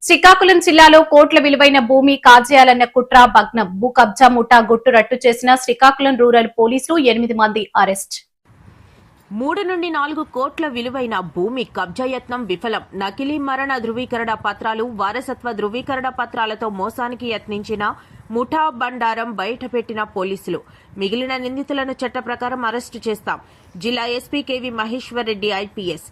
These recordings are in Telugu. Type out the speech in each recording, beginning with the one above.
శ్రీకాకుళం జిల్లాలో కోట్ల విలువైన భూమి కాజేయాలన్న కుట్ర భగ్నం. భూ కబ్జా ముఠా గుట్టు రట్టు చేసిన శ్రీకాకుళం రూరల్ పోలీసులు 8 మంది అరెస్ట్. 3 నుండి 4 కోట్ల విలువైన భూమి కబ్జా యత్నం విఫలం. నకిలీ మరణ ధృవీకరణ పత్రాలు, వారసత్వ ధృవీకరణ పత్రాలతో మోసానికి యత్నించిన ముఠా బండారం బయటపెట్టిన పోలీసులు. మిగిలిన నిందితులను చట్ట ప్రకారం అరెస్టు చేస్తాం. జిల్లా SP KV Maheshwar Reddy IPS.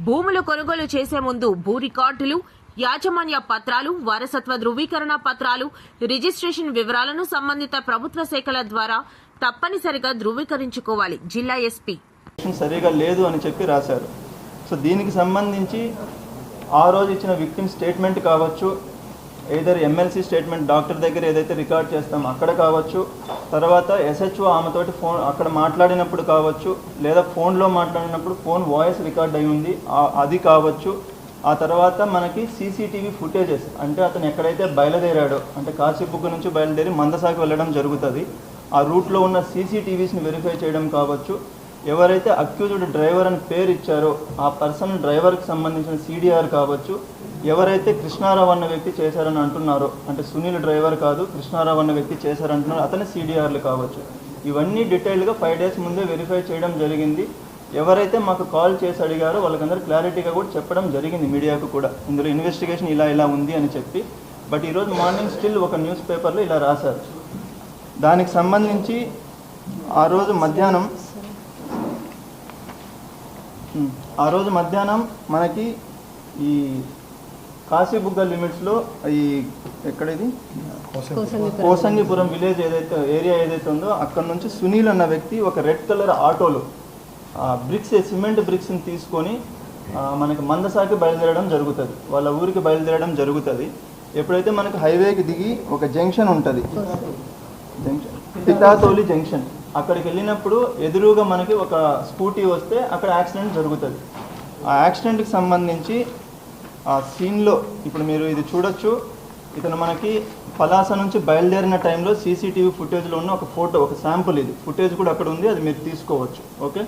భూములు కొనుగోలు చేసే ముందు భూ రికార్డులు, యాజమాన్య పత్రాలు, వారసత్వ ధృవీకరణ పత్రాలు, రిజిస్ట్రేషన్ వివరాలను సంబంధిత ప్రభుత్వ శాఖల ద్వారా తప్పనిసరిగా ధృవీకరించుకోవాలి. జిల్లా ఎస్పీ సరిగా లేదు అని చెప్పి రాశారు. సో దీనికి సంబంధించి ఆ రోజు ఇచ్చిన విక్టిమ్ స్టేట్మెంట్ కావచ్చు, ఏదర్ ఎమ్మెల్సీ స్టేట్మెంట్ డాక్టర్ దగ్గర ఏదైతే రికార్డ్ చేస్తాం అక్కడ కావచ్చు, తర్వాత ఎస్హెచ్ఓ ఆమెతోటి ఫోన్ అక్కడ మాట్లాడినప్పుడు కావచ్చు, లేదా ఫోన్లో మాట్లాడినప్పుడు ఫోన్ వాయిస్ రికార్డ్ అయి ఉంది అది కావచ్చు. ఆ తర్వాత మనకి సీసీటీవీ ఫుటేజెస్, అంటే అతను ఎక్కడైతే బయలుదేరాడో, అంటే కాశీబుగ్గ నుంచి బయలుదేరి మందసాకి వెళ్ళడం జరుగుతుంది, ఆ రూట్లో ఉన్న సీసీటీవీస్ని వెరిఫై చేయడం కావచ్చు. ఎవరైతే అక్యూజ్డ్ డ్రైవర్ అని పేరు ఇచ్చారో ఆ పర్సన్ డ్రైవర్కి సంబంధించిన సీడీఆర్ కావచ్చు. ఎవరైతే కృష్ణారావు అన్న వ్యక్తి చేశారని అంటున్నారో, అంటే సునీల్ డ్రైవర్ కాదు కృష్ణారావు అన్న వ్యక్తి చేశారంటున్నారు, అతని సీడీఆర్లు కావచ్చు. ఇవన్నీ డీటెయిల్గా 5 days ముందే వెరిఫై చేయడం జరిగింది. ఎవరైతే మాకు కాల్ చేసి అడిగారో వాళ్ళకందరూ క్లారిటీగా కూడా చెప్పడం జరిగింది మీడియాకు కూడా, ఇందులో ఇన్వెస్టిగేషన్ ఇలా ఉంది అని చెప్పి. బట్ ఈరోజు మార్నింగ్ స్టిల్ ఒక న్యూస్ పేపర్లో ఇలా రాశారు. దానికి సంబంధించి ఆ రోజు మధ్యాహ్నం మనకి ఈ కాశీబుగ్గ లిమిట్స్లో ఈ ఎక్కడది కోసంగిపురం విలేజ్ ఏరియా ఏదైతే ఉందో అక్కడ నుంచి సునీల్ అన్న వ్యక్తి ఒక రెడ్ కలర్ ఆటోలో సిమెంట్ బ్రిక్స్ని తీసుకొని మనకి మందసాకి బయలుదేరడం జరుగుతుంది, వాళ్ళ ఊరికి బయలుదేరడం జరుగుతుంది. ఎప్పుడైతే మనకి హైవేకి దిగి ఒక జంక్షన్ ఉంటుంది, పితాతోలి జంక్షన్, అక్కడికి వెళ్ళినప్పుడు ఎదురుగా మనకి ఒక స్కూటీ వస్తే అక్కడ యాక్సిడెంట్ జరుగుతుంది. ఆ యాక్సిడెంట్కి సంబంధించి ఆ సీన్లో ఇప్పుడు మీరు ఇది చూడొచ్చు. ఇతను మనకి పలాస నుంచి బయలుదేరిన టైంలో సీసీటీవీ ఫుటేజ్లో ఉన్న ఒక ఫోటో, ఒక శాంపుల్, ఇది ఫుటేజ్ కూడా అక్కడ ఉంది, అది మీరు తీసుకోవచ్చు. ఓకే,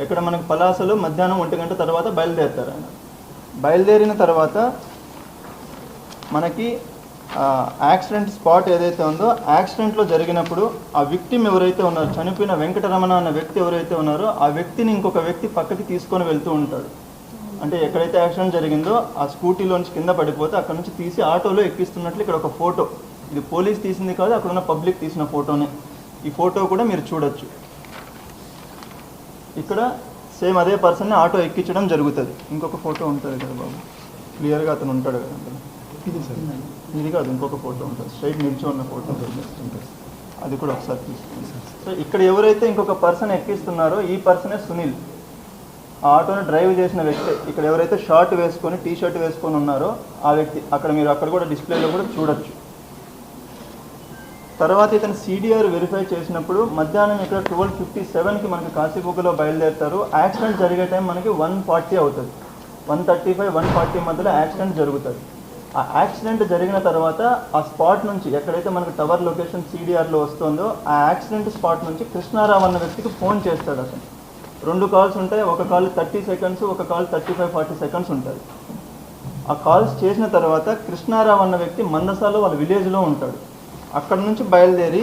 ఇక్కడ మనకి పలాసలో మధ్యాహ్నం 1 గంట తర్వాత బయలుదేరుతారు. ఆయన బయలుదేరిన తర్వాత మనకి యాక్సిడెంట్ స్పాట్ ఏదైతే ఉందో, యాక్సిడెంట్లో జరిగినప్పుడు ఆ విక్టిమ్ ఎవరైతే ఉన్నారో, చనిపోయిన వెంకటరమణ అన్న వ్యక్తి ఎవరైతే ఉన్నారో ఆ వ్యక్తిని ఇంకొక వ్యక్తి పక్కకి తీసుకొని వెళ్తూ ఉంటాడు. అంటే ఎక్కడైతే యాక్సిడెంట్ జరిగిందో ఆ స్కూటీలోంచి కింద పడిపోతే అక్కడ నుంచి తీసి ఆటోలో ఎక్కిస్తున్నట్లు ఇక్కడ ఒక ఫోటో, ఇది పోలీస్ తీసింది కాదు, అక్కడ ఉన్న పబ్లిక్ తీసిన ఫోటోనే. ఈ ఫోటో కూడా మీరు చూడొచ్చు. ఇక్కడ సేమ్ అదే పర్సన్ని ఆటో ఎక్కించడం జరుగుతుంది. ఇంకొక ఫోటో ఉంటుంది కదా బాబు, క్లియర్గా అతను ఉంటాడు కదా, ఇది కాదు ఇంకొక ఫోటో ఉంటుంది, స్ట్రైట్ నిల్చో ఉన్న ఫోటో ఉంటుంది, అది కూడా ఒకసారి తీసుకుంది. సో ఇక్కడ ఎవరైతే ఇంకొక పర్సన్ ఎక్కిస్తున్నారో ఈ పర్సనే సునీల్, ఆ ఆటోని డ్రైవ్ చేసిన వ్యక్తి. ఇక్కడ ఎవరైతే షార్ట్ వేసుకొని టీ షర్ట్ వేసుకొని ఉన్నారో ఆ వ్యక్తి, మీరు అక్కడ కూడా డిస్ప్లేలో కూడా చూడొచ్చు. తర్వాత ఇతను సీడీఆర్ వెరిఫై చేసినప్పుడు మధ్యాహ్నం ఇక్కడ 12:57కి మనకి కాశీబుగ్గలో బయలుదేరుతారు. యాక్సిడెంట్ జరిగే టైం మనకి 1:40 అవుతుంది, 1:35, 1:40 మధ్యలో యాక్సిడెంట్ జరుగుతుంది. ఆ యాక్సిడెంట్ జరిగిన తర్వాత ఆ స్పాట్ నుంచి ఎక్కడైతే మనకి టవర్ లొకేషన్ సీడీఆర్లో వస్తుందో ఆ యాక్సిడెంట్ స్పాట్ నుంచి కృష్ణారావు అన్న వ్యక్తికి ఫోన్ చేస్తాడు. అతను 2 కాల్స్ ఉంటాయి, ఒక కాల్ 30 seconds, ఒక కాల్ 35-40 seconds ఉంటుంది. ఆ కాల్స్ చేసిన తర్వాత కృష్ణారావు అన్న వ్యక్తి మందసాలో వాళ్ళ విలేజ్లో ఉంటాడు. అక్కడ నుంచి బయలుదేరి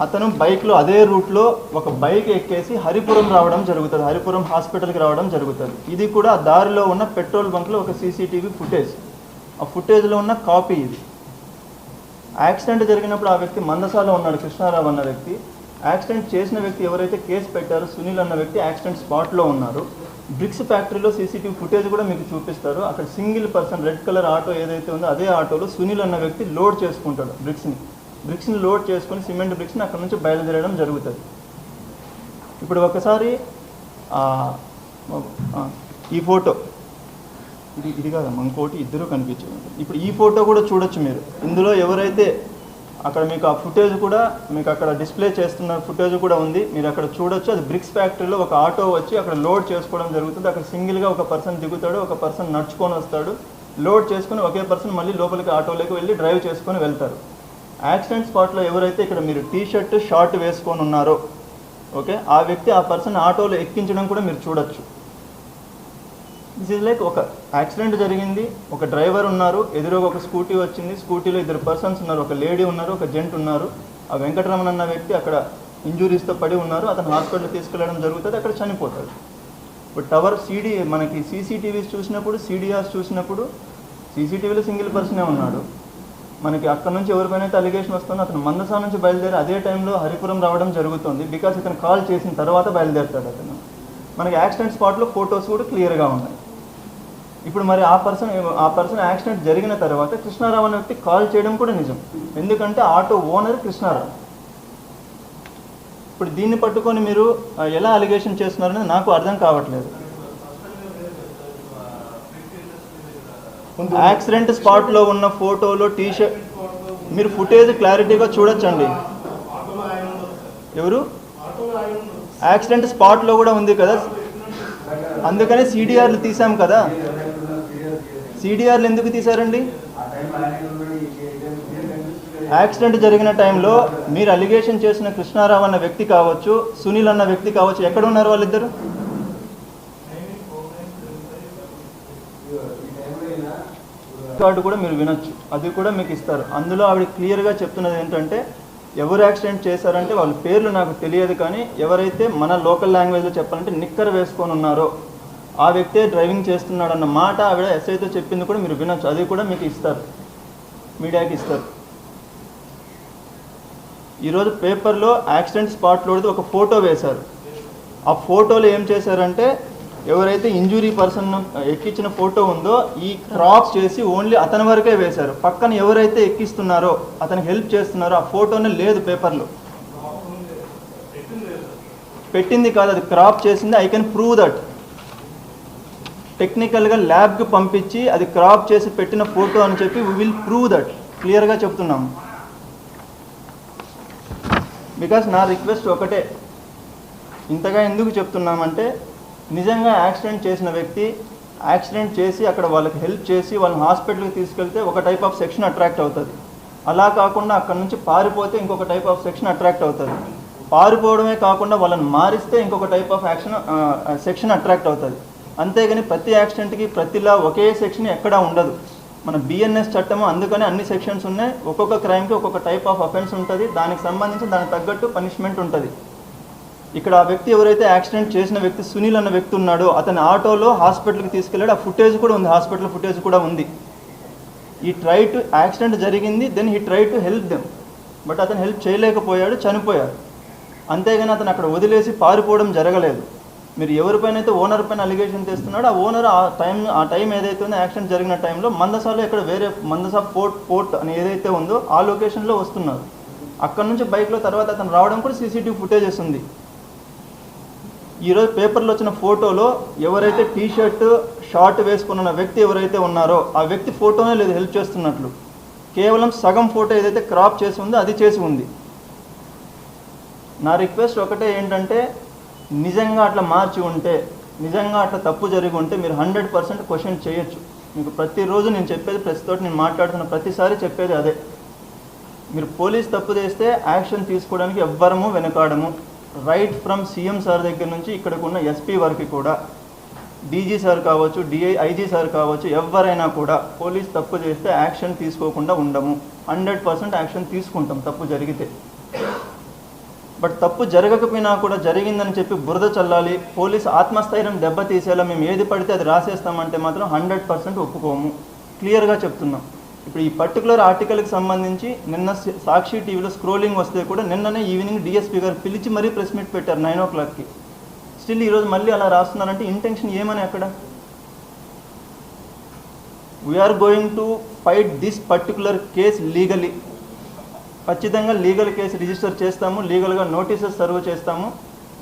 అతను బైక్లో అదే రూట్లో ఒక బైక్ ఎక్కేసి హరిపురం రావడం జరుగుతుంది, హరిపురం హాస్పిటల్కి రావడం జరుగుతుంది. ఇది కూడా ఆ దారిలో ఉన్న పెట్రోల్ బంక్లో ఒక సీసీటీవీ ఫుటేజ్, ఆ ఫుటేజ్లో ఉన్న కాపీ ఇది. యాక్సిడెంట్ జరిగినప్పుడు ఆ వ్యక్తి మందసాలో ఉన్నాడు, కృష్ణారావు అన్న వ్యక్తి. యాక్సిడెంట్ చేసిన వ్యక్తి ఎవరైతే కేసు పెట్టారో సునీల్ అన్న వ్యక్తి యాక్సిడెంట్ స్పాట్లో ఉన్నారు. బ్రిక్స్ ఫ్యాక్టరీలో సీసీటీవీ ఫుటేజ్ కూడా మీకు చూపిస్తారు. అక్కడ single person red colour auto ఏదైతే ఉందో అదే ఆటోలో సునీల్ అన్న వ్యక్తి లోడ్ చేసుకుంటాడు బ్రిక్స్ని లోడ్ చేసుకొని సిమెంట్ బ్రిక్స్ని అక్కడ నుంచి బయలుదేరడం జరుగుతుంది. ఇప్పుడు ఒకసారి ఈ ఫోటో, ఇది కాదమ్మా ఇంకోటి, ఇద్దరు కనిపించేది. ఇప్పుడు ఈ ఫోటో కూడా చూడొచ్చు మీరు. ఇందులో ఎవరైతే అక్కడ మీకు ఆ ఫుటేజ్ కూడా మీకు అక్కడ డిస్ప్లే చేస్తున్న ఫుటేజ్ కూడా ఉంది, మీరు అక్కడ చూడొచ్చు. అది బ్రిక్స్ ఫ్యాక్టరీలో ఒక ఆటో వచ్చి అక్కడ లోడ్ చేసుకోవడం జరుగుతుంది. అక్కడ సింగిల్గా ఒక పర్సన్ దిగుతాడు, ఒక పర్సన్ నడుచుకొని వస్తాడు, లోడ్ చేసుకుని ఒకే పర్సన్ మళ్ళీ లోపలికి ఆటోలోకి వెళ్ళి డ్రైవ్ చేసుకొని వెళ్తారు. యాక్సిడెంట్ స్పాట్లో ఎవరైతే ఇక్కడ మీరు టీ షర్ట్ షార్ట్ వేసుకొని ఉన్నారో ఓకే, ఆ వ్యక్తి ఆ పర్సన్ ఆటోలో ఎక్కించడం కూడా మీరు చూడొచ్చు. దిస్ ఈజ్ లైక్ ఒక యాక్సిడెంట్ జరిగింది, ఒక డ్రైవర్ ఉన్నారు, ఎదురుగా ఒక స్కూటీ వచ్చింది, స్కూటీలో 2 పర్సన్స్ ఉన్నారు, ఒక లేడీ ఉన్నారు, ఒక జెంట్ ఉన్నారు. ఆ వెంకటరమణ అన్న వ్యక్తి అక్కడ ఇంజురీస్తో పడి ఉన్నారు, అతను హాస్పిటల్ తీసుకెళ్ళడం జరుగుతుంది, అక్కడ చనిపోతాడు. ఇప్పుడు టవర్ మనకి సీసీటీవీస్ చూసినప్పుడు, సిడిఆర్స్ చూసినప్పుడు సీసీటీవీలో సింగిల్ పర్సనే ఉన్నాడు. మనకి అక్కడ నుంచి ఎవరిపైన అయితే అలిగేషన్ వస్తుందో అతను మందసా నుంచి బయలుదేరి అదే టైంలో హరిపురం రావడం జరుగుతుంది. బికాస్ ఇతను కాల్ చేసిన తర్వాత బయలుదేరుతాడు అతను. మనకి యాక్సిడెంట్ స్పాట్లో ఫొటోస్ కూడా క్లియర్గా ఉన్నాయి. ఇప్పుడు మరి ఆ పర్సన్ యాక్సిడెంట్ జరిగిన తర్వాత కృష్ణారావు అనే వ్యక్తి కాల్ చేయడం కూడా నిజం, ఎందుకంటే ఆటో ఓనర్ కృష్ణారావు. ఇప్పుడు దీన్ని పట్టుకొని మీరు ఎలా అలిగేషన్ చేస్తున్నారనేది నాకు అర్థం కావట్లేదు. యాక్సిడెంట్ స్పాట్లో ఉన్న ఫోటోలో టీషర్ట్ మీరు ఫుటేజ్ క్లారిటీగా చూడొచ్చండి. ఎవరు యాక్సిడెంట్ స్పాట్లో కూడా ఉంది కదా, అందుకనే సిడిఆర్లు తీసాం కదా. సిడిఆర్లు ఎందుకు తీశారండి? యాక్సిడెంట్ జరిగిన టైంలో మీరు అలిగేషన్ చేసిన కృష్ణారావు అన్న వ్యక్తి కావచ్చు, సునీల్ అన్న వ్యక్తి కావచ్చు, ఎక్కడ ఉన్నారు వాళ్ళిద్దరు? కార్డు కూడా మీరు వినొచ్చు, అది కూడా మీకు ఇస్తారు. అందులో ఆవిడ క్లియర్గా చెప్తున్నది ఏంటంటే, ఎవరు యాక్సిడెంట్ చేశారంటే వాళ్ళ పేర్లు నాకు తెలియదు, కానీ ఎవరైతే మన లోకల్ లాంగ్వేజ్లో చెప్పాలంటే నిక్కర్ వేసుకొని ఉన్నారో ఆ వ్యక్తే డ్రైవింగ్ చేస్తున్నాడు అన్న మాట ఆవిడ ఎస్ఐతో చెప్పింది కూడా మీరు వినొచ్చు, అది కూడా మీకు ఇస్తారు, మీడియాకి ఇస్తారు. ఈరోజు పేపర్లో యాక్సిడెంట్ స్పాట్లోది ఒక ఫోటో వేశారు. ఆ ఫోటోలో ఏం చేశారంటే, ఎవరైతే ఇంజురీ పర్సన్ ఎక్కించిన ఫోటో ఉందో ఈ క్రాప్ చేసి ఓన్లీ అతని వరకే వేశారు. పక్కన ఎవరైతే ఎక్కిస్తున్నారో అతనికి హెల్ప్ చేస్తున్నారో ఆ ఫోటోనే లేదు పేపర్లో, పెట్టింది కాదు, అది క్రాప్ చేసింది. I can prove that. టెక్నికల్గా ల్యాబ్కి పంపించి అది క్రాప్ చేసి పెట్టిన ఫోటో అని చెప్పి వీ విల్ ప్రూవ్ దట్, క్లియర్గా చెప్తున్నాము. బికాస్ నా రిక్వెస్ట్ ఒకటే, ఇంతగా ఎందుకు చెప్తున్నామంటే, నిజంగా యాక్సిడెంట్ చేసిన వ్యక్తి యాక్సిడెంట్ చేసి అక్కడ వాళ్ళకి హెల్ప్ చేసి వాళ్ళని హాస్పిటల్కి తీసుకెళ్తే ఒక టైప్ ఆఫ్ సెక్షన్ అట్రాక్ట్ అవుతుంది. అలా కాకుండా అక్కడ నుంచి పారిపోతే ఇంకొక టైప్ ఆఫ్ సెక్షన్ అట్రాక్ట్ అవుతుంది. పారిపోవడమే కాకుండా వాళ్ళని మారిస్తే ఇంకొక టైప్ ఆఫ్ సెక్షన్ అట్రాక్ట్ అవుతుంది. అంతేగాని ప్రతి యాక్సిడెంట్కి ప్రతిలా ఒకే సెక్షన్ ఎక్కడా ఉండదు. మన బిఎన్ఎస్ చట్టము అందుకనే అన్ని సెక్షన్స్ ఉన్నాయి. ఒక్కొక్క క్రైమ్కి ఒక్కొక్క టైప్ ఆఫ్ అఫెన్స్ ఉంటుంది, దానికి సంబంధించి దానికి తగ్గట్టు పనిష్మెంట్ ఉంటుంది. ఇక్కడ ఆ వ్యక్తి ఎవరైతే యాక్సిడెంట్ చేసిన వ్యక్తి సునీల్ అన్న వ్యక్తి ఉన్నాడో అతని ఆటోలో హాస్పిటల్కి తీసుకెళ్ళాడు. ఆ ఫుటేజ్ కూడా ఉంది, హాస్పిటల్ ఫుటేజ్ కూడా ఉంది. ఈ ట్రై టు యాక్సిడెంట్ జరిగింది, then he try to help them, but అతను హెల్ప్ చేయలేకపోయాడు, చనిపోయాడు. అంతేగాని అతను అక్కడ వదిలేసి పారిపోవడం జరగలేదు. మీరు ఎవరిపైన అయితే ఓనర్ పైన అలిగేషన్ చేస్తున్నాడో ఆ ఓనర్ ఆ టైం ఏదైతే ఉందో యాక్సిడెంట్ జరిగిన టైంలో మందసాలో ఎక్కడ వేరే మందసా పోర్ట్ అని ఏదైతే ఉందో ఆ లొకేషన్లో వస్తున్నారు. అక్కడ నుంచి బైక్లో తర్వాత అతను రావడం కూడా సీసీటీవీ ఫుటేజెస్ ఉంది. ఈరోజు పేపర్లో వచ్చిన ఫోటోలో ఎవరైతే టీషర్ట్ షార్ట్ వేసుకున్న వ్యక్తి ఎవరైతే ఉన్నారో ఆ వ్యక్తి ఫోటోనే లేదు హెల్ప్ చేస్తున్నట్లు, కేవలం సగం ఫోటో ఏదైతే క్రాప్ చేసి ఉందో అది చేసి ఉంది. నా రిక్వెస్ట్ ఒకటే ఏంటంటే, నిజంగా అట్లా మార్చి ఉంటే, నిజంగా అట్లా తప్పు జరిగి ఉంటే మీరు 100% క్వశ్చన్ చేయొచ్చు. మీకు ప్రతిరోజు నేను చెప్పేది, ప్రతితోటి నేను మాట్లాడుతున్న ప్రతిసారి చెప్పేది అదే. మీరు పోలీస్ తప్పు చేస్తే యాక్షన్ తీసుకోవడానికి ఎవ్వరము వెనకాడము. రైట్ ఫ్రమ్ సీఎం సార్ దగ్గర నుంచి ఇక్కడికి ఉన్న ఎస్పీ వరకు కూడా, డీజీ సార్ కావచ్చు, ఐజీ సార్ కావచ్చు, ఎవరైనా కూడా పోలీస్ తప్పు చేస్తే యాక్షన్ తీసుకోకుండా ఉండము. 100% యాక్షన్ తీసుకుంటాం తప్పు జరిగితే. బట్ తప్పు జరగకపోయినా కూడా జరిగిందని చెప్పి బురద చల్లాలి, పోలీస్ ఆత్మస్థైర్యం దెబ్బతీసేలా మేము ఏది పడితే అది రాసేస్తామంటే మాత్రం 100% ఒప్పుకోము. క్లియర్గా చెప్తున్నాం. ఇప్పుడు ఈ పర్టికులర్ ఆర్టికల్కి సంబంధించి నిన్న సాక్షి టీవీలో స్క్రోలింగ్ వస్తే కూడా నిన్ననే ఈవినింగ్ డిఎస్పీ గారు పిలిచి మరీ ప్రెస్ మీట్ పెట్టారు 9 o'clockకి. స్టిల్ ఈరోజు మళ్ళీ అలా రాస్తున్నారంటే ఇంటెన్షన్ ఏమని అక్కడ? We're going to fight this particular case legally. ఖచ్చితంగా లీగల్ కేసు రిజిస్టర్ చేస్తాము, లీగల్గా నోటీసెస్ సర్వ్ చేస్తాము.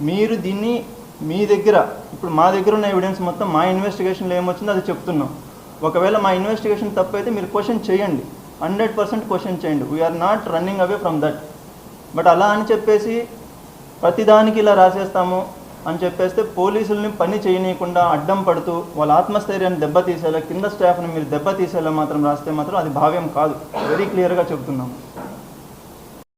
మీరు దీన్ని మీ దగ్గర, ఇప్పుడు మా దగ్గర ఉన్న ఎవిడెన్స్ మొత్తం మా ఇన్వెస్టిగేషన్లో ఏమొచ్చిందో అది చెప్తున్నాం. ఒకవేళ మా ఇన్వెస్టిగేషన్ తప్పు అయితే మీరు క్వశ్చన్ చేయండి, 100% క్వశ్చన్ చేయండి. We're not running away from that. But అలా అని చెప్పేసి ప్రతిదానికి ఇలా రాసేస్తాము అని చెప్పేస్తే పోలీసుల్ని పని చేయనీయకుండా అడ్డం పడుతూ వాళ్ళ ఆత్మస్థైర్యాన్ని దెబ్బతీసేలా, కింద స్టాఫ్ని మీరు దెబ్బతీసేలా మాత్రం రాస్తే మాత్రం అది భావ్యం కాదు. వెరీ క్లియర్గా చెప్తున్నాము.